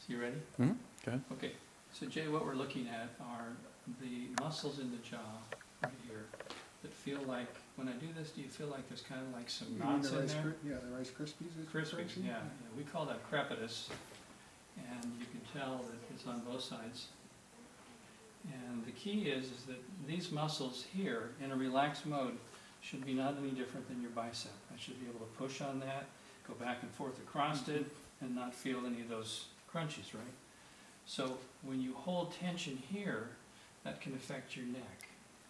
So you ready? Mm-hmm. Go ahead. Okay, so Jay, what we're looking at are the muscles in the jaw right here that feel like, when I do this, do you feel like there's kind of like some You mean knots the in Rice there? Yeah, the Rice Krispies. Krispies, yeah, we call that crepitus, and you can tell that it's on both sides. And the key is that these muscles here, in a relaxed mode, should be not any different than your bicep. I should be able to push on that, go back and forth across it, and not feel any of those crunches, right? So when you hold tension here, that can affect your neck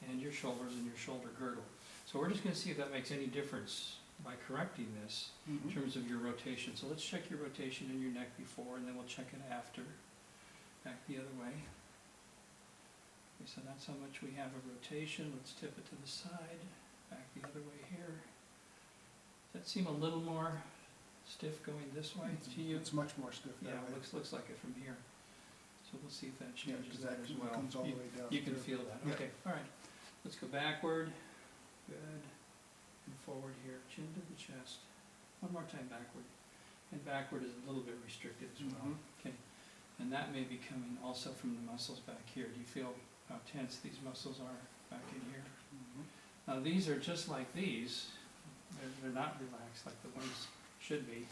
and your shoulders and your shoulder girdle. So we're just going to see if that makes any difference by correcting this in terms of your rotation. So let's check your rotation in your neck before, and then we'll check it after. Back the other way. Okay, so that's how much we have of rotation. Let's tip it to the side. Back the other way here. Does that seem a little more stiff going this way to you? It's much more stiff that Yeah, way. looks like it from here. So we'll see if that Yeah, changes 'cause that as well. comes all the way down. You can through. feel that, Yeah. okay, all right. Let's go backward, good, and forward here, chin to the chest. One more time backward. And backward is a little bit restricted as well, okay. And that may be coming also from the muscles back here. Do you feel how tense these muscles are back in here? Now these are just like these. They're not relaxed like the ones should be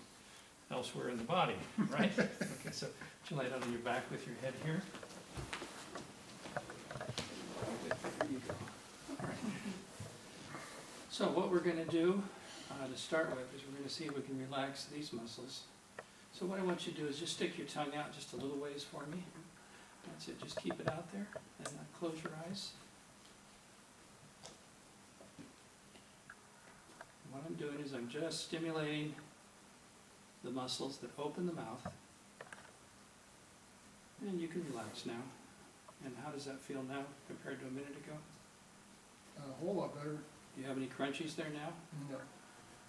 elsewhere in the body, right? Okay, so put your lay down on your back with your head here. There you go. All right. So what we're going to do to start with is we're going to see if we can relax these muscles. So what I want you to do is just stick your tongue out just a little ways for me. That's it, just keep it out there and close your eyes. What I'm doing is I'm just stimulating the muscles that open the mouth. And you can relax now. And how does that feel now compared to a minute ago? A whole lot better. Do you have any crunchies there now? No.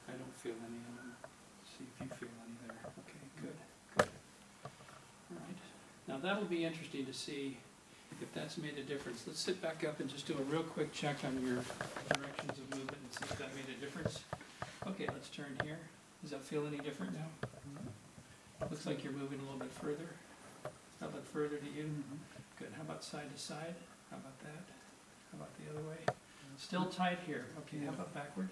I don't feel any of them. See if you feel any there. Okay, good, good. All right. Now that'll be interesting to see if that's made a difference. Let's sit back up and just do a real quick check on your directions of movement and see if that made a difference. Okay, let's turn here. Does that feel any different now? Looks like you're moving a little bit further. How about further to you? Good. How about side to side? How about that? How about the other way? Still tight here. Okay, how about backward?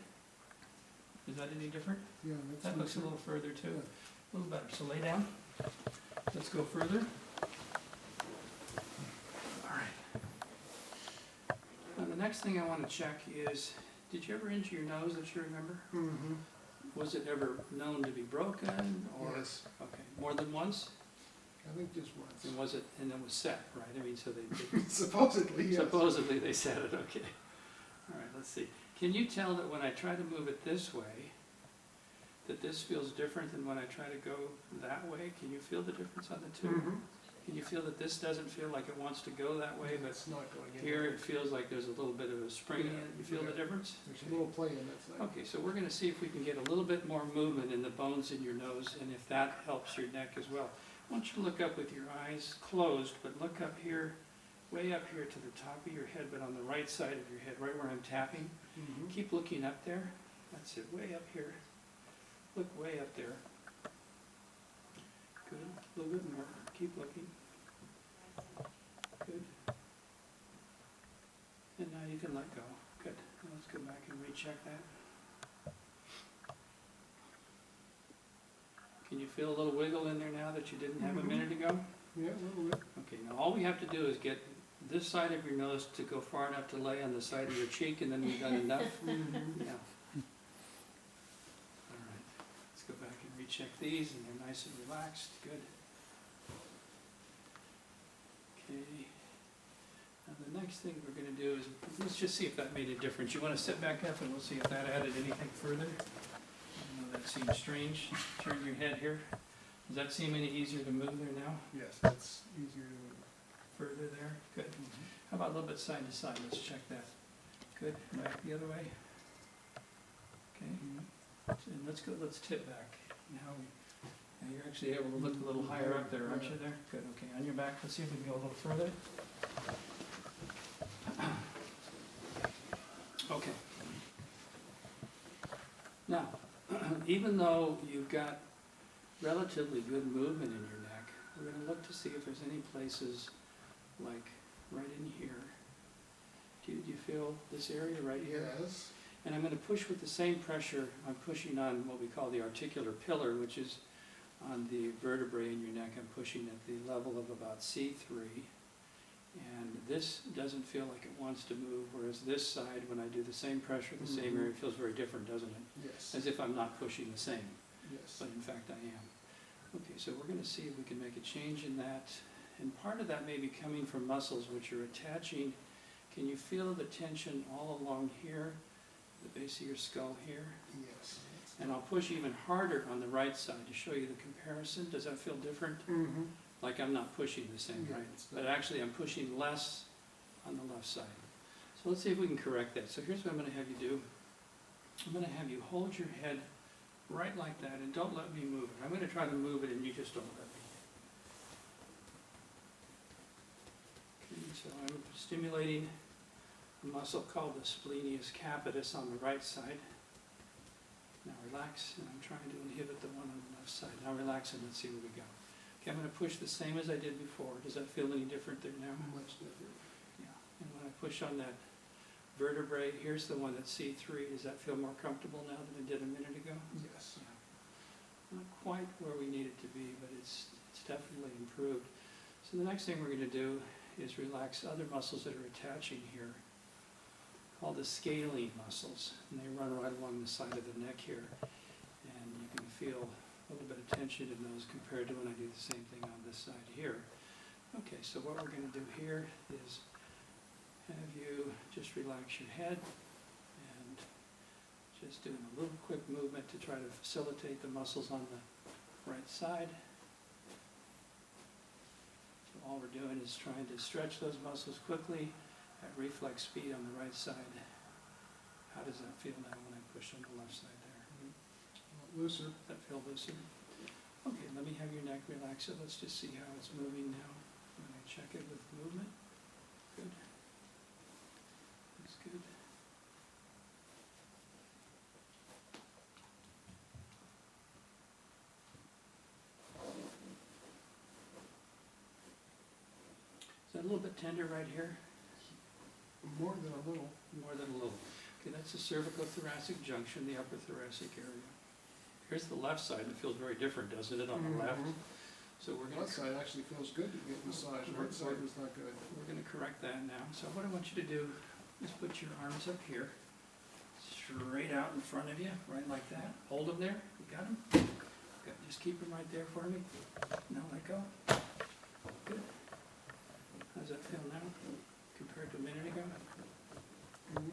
Is that any different? Yeah, That looks a little further too. A little better. So lay down. Let's go further. All right. Now the next thing I want to check is, did you ever injure your nose that you remember? Was it ever known to be broken or? Yes. Okay, more than once? I think just once. And was it, and it was set, right? I mean, so they Supposedly, yes. supposedly they set it, okay. All right, let's see. Can you tell that when I try to move it this way, that this feels different than when I try to go that way? Can you feel the difference on the two? Can you feel that this doesn't feel like it wants to go that way, but It's not going in. here it feels like there's a little bit of a spring in it? You feel the difference? There's a little play in that thing. Okay, so we're gonna see if we can get a little bit more movement in the bones in your nose, and if that helps your neck as well. I want you to look up with your eyes closed, but look up here, way up here to the top of your head, but on the right side of your head, right where I'm tapping. Keep looking up there. That's it, way up here. Look way up there. Good, a little bit more. Keep looking. Good. And now you can let go. Good. Now let's go back and recheck that. Can you feel a little wiggle in there now that you didn't have a minute ago? Yeah, a little bit. Okay, now all we have to do is get this side of your nose to go far enough to lay on the side of your cheek, and then we've done enough. Yeah. All right, let's go back and recheck these, and they're nice and relaxed. Good. Okay. Now the next thing we're going to do is, let's just see if that made a difference. You want to sit back up and we'll see if that added anything further. I know that seems strange. Turn your head here. Does that seem any easier to move there now? Yes, that's easier to move. Further there? Good. How about a little bit side to side? Let's check that. Good. Back the other way. Okay. And let's go. Let's tip back. Now you're actually able to look a little higher up there, aren't you? There. Good. Okay. On your back. Let's see if we can go a little further. Okay. Now, even though you've got relatively good movement in your neck, we're gonna look to see if there's any places like right in here. Do you feel this area right here? Yes. And I'm gonna push with the same pressure I'm pushing on what we call the articular pillar, which is on the vertebrae in your neck. I'm pushing at the level of about C3. And this doesn't feel like it wants to move, whereas this side, when I do the same pressure, the same area, feels very different, doesn't it? Yes. As if I'm not pushing the same, Yes. but in fact I am. Okay, so we're gonna see if we can make a change in that. And part of that may be coming from muscles which are attaching. Can you feel the tension all along here, the base of your skull here? Yes. And I'll push even harder on the right side to show you the comparison. Does that feel different? Mm-hmm. Like I'm not pushing the same, Yeah, right? it's But not. actually I'm pushing less on the left side. So let's see if we can correct that. So here's what I'm gonna have you do. I'm gonna have you hold your head right like that and don't let me move it. I'm gonna try to move it and you just don't let me. Okay, so I'm stimulating a muscle called the splenius capitis on the right side. Now relax, and I'm trying to inhibit the one on the left side. Now relax and let's see where we go. Okay, I'm gonna push the same as I did before. Does that feel any different there now? Much different. Yeah, and when I push on that vertebrae, here's the one that's C3. Does that feel more comfortable now than it did a minute ago? Yes. Yeah. Not quite where we need it to be, but it's definitely improved. So the next thing we're gonna do is relax other muscles that are attaching here, called the scalene muscles. And they run right along the side of the neck here. And you can feel a little bit of tension in those compared to when I do the same thing on this side here. Okay, so what we're gonna do here is have you just relax your head and just doing a little quick movement to try to facilitate the muscles on the right side. So all we're doing is trying to stretch those muscles quickly at reflex speed on the right side. How does that feel now when I push on the left side there? Looser. Does that feel looser? Okay, let me have your neck relax it. Let's just see how it's moving now. When I check it with movement. Good. That's good. Is that a little bit tender right here? More than a little. More than a little. Okay, that's the cervico-thoracic junction, the upper thoracic area. Here's the left side. It feels very different, doesn't it, on the left? Mhm. So we're Left gonna, side actually feels good to get massaged. Right side was not good. we're gonna correct that now. So what I want you to do is put your arms up here, straight out in front of you, right like that. Hold them there. You got them? Good. Just keep them right there for me. Now let go. Good. How does that feel now compared to a minute ago? Mhm.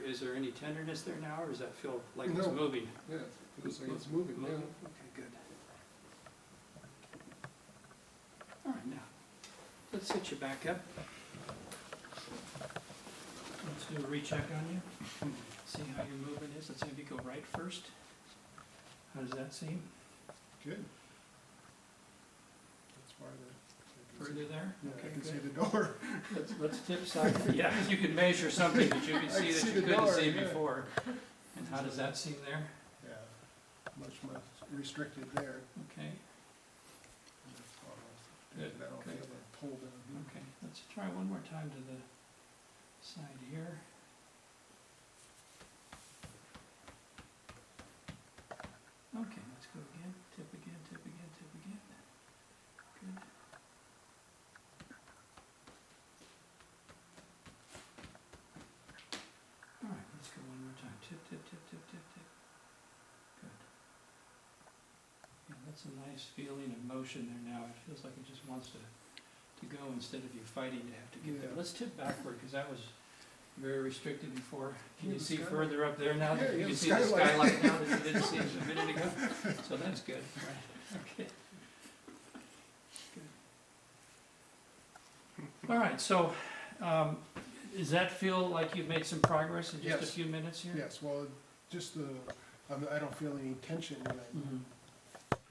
Is there any tenderness there now, or does that feel like it's No. moving? Yeah, it feels like it's moving now. Okay, good. All right, now, let's sit you back up. Let's do a recheck on you. See how your movement is. Let's have you go right first. How does that seem? Good. That's farther. Further there? Yeah, Okay, I can see good. the door. Let's tip side. Yeah, you can measure something that you can I see can that see you the couldn't door, see yeah. before. And how does that seem there? Yeah, much restricted there. Okay, Good, I don't good. feel that pull down. okay. Let's try one more time to the side here. Okay, let's go again. Tip again, tip again, tip again. Good. All right, let's go one more time. Tip, tip, tip, tip, tip, tip. Good. Yeah, that's a nice feeling of motion there now. It feels like it just wants to go instead of you fighting to have to get there. Yeah. Let's tip backward, because that was very restricted before. Can Yeah, you the see skylight. further up there now? Yeah, You yeah, can the see the skylight. skylight now that you didn't see a minute ago. So that's good, right? Okay. Good. All right, so, does that feel like you've made some progress in just a Yes. few minutes here? Yes, well, just the, I don't feel any tension when I Mhm.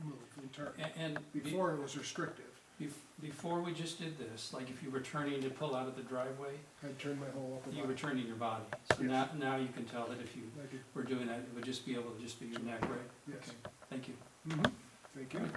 move and turn. And Before it was restrictive. before we just did this, like if you were turning to pull out of the driveway, I'd turn my whole upper you body. were turning your body. So Yes. now you can tell that if you Like it, were doing that, it would just be able to just be your neck, right? yes. Okay, thank you. Mm-hmm. Thank you. All right.